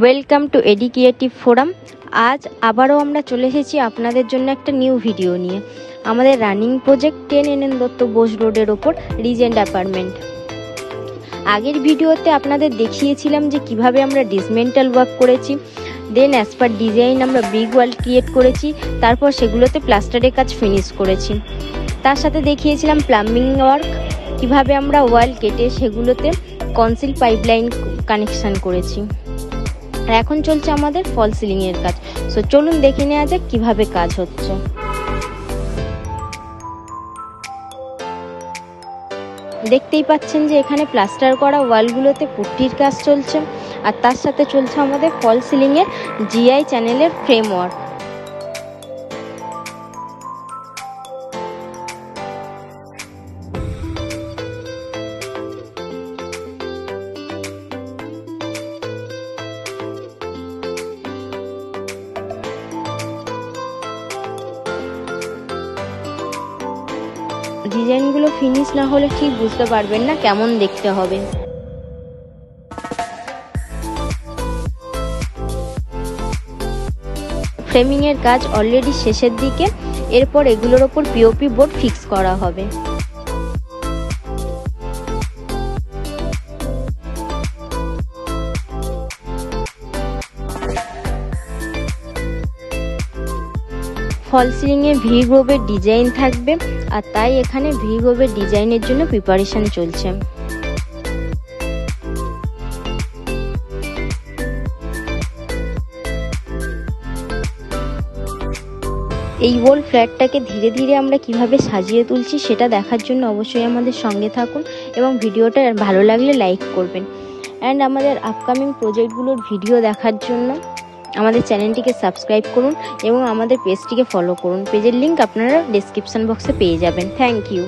Welcome to AD creative forum. আজ আবারও আমরা চলে এসেছি আপনাদের জন্য একটা নিউ ভিডিও নিয়ে। আমাদের running project 10 NN Dutta Bose রোডের ওপর রিজেন্ট অ্যাপার্টমেন্ট। আগের ভিডিওতে আপনাদের দেখিয়েছিলাম যে কিভাবে আমরা ডিসমেন্টাল ওয়ার্ক করেছি, দেন অ্যাজ পার ডিজাইন আমরা ব্রিক ওয়াল ক্রিয়েট করেছি, তারপর সেগুলোতে প্লাস্টারের কাজ ফিনিশ করেছি। তার সাথে দেখিয়েছিলাম প্লাম্বিং ওয়ার্ক, কিভাবে আমরা ওয়াল কেটে সেগুলোতে কনসিল পাইপলাইন কানেকশান করেছি। আর এখন চলছে আমাদের ফল সিলিং এর কাজ। সো চলুন দেখে নেওয়া যাক কিভাবে কাজ হচ্ছে। দেখতেই পাচ্ছেন যে এখানে প্লাস্টার করা ওয়ালগুলোতে পুট্টির কাজ চলছে, আর তার সাথে চলছে আমাদের ফল সিলিং এর জিআই চ্যানেলের ফ্রেমওয়ার্ক। ডিজাইনগুলো ফিনিশ না হলে ঠিক বুঝতে পারবেন না কেমন দেখতে হবে। ফ্রেমিং এর কাজ অলরেডি শেষের দিকে, এরপর এগুলোর ওপর পিওপি বোর্ড ফিক্স করা হবে। ফল সিলিং এ ভি গ্রোভের ডিজাইন থাকবে, আর তাই এখানে ভি গ্রোভের ডিজাইনের জন্য প্রিপারেশন চলছে। এই হোল ফ্ল্যাটটাকে ধীরে ধীরে আমরা কিভাবে সাজিয়ে তুলছি সেটা দেখার জন্য অবশ্যই আমাদের সঙ্গে থাকুন, এবং ভিডিওটা ভালো লাগলে লাইক করবেন। অ্যান্ড আমাদের আপকামিং প্রজেক্টগুলোর ভিডিও দেখার জন্য আমাদের চ্যানেলটিকে সাবস্ক্রাইব করুন এবং আমাদের পেজটিকে ফলো করুন। পেজের লিঙ্ক আপনারা ডেসক্রিপশন বক্সে পেয়ে যাবেন। Thank you.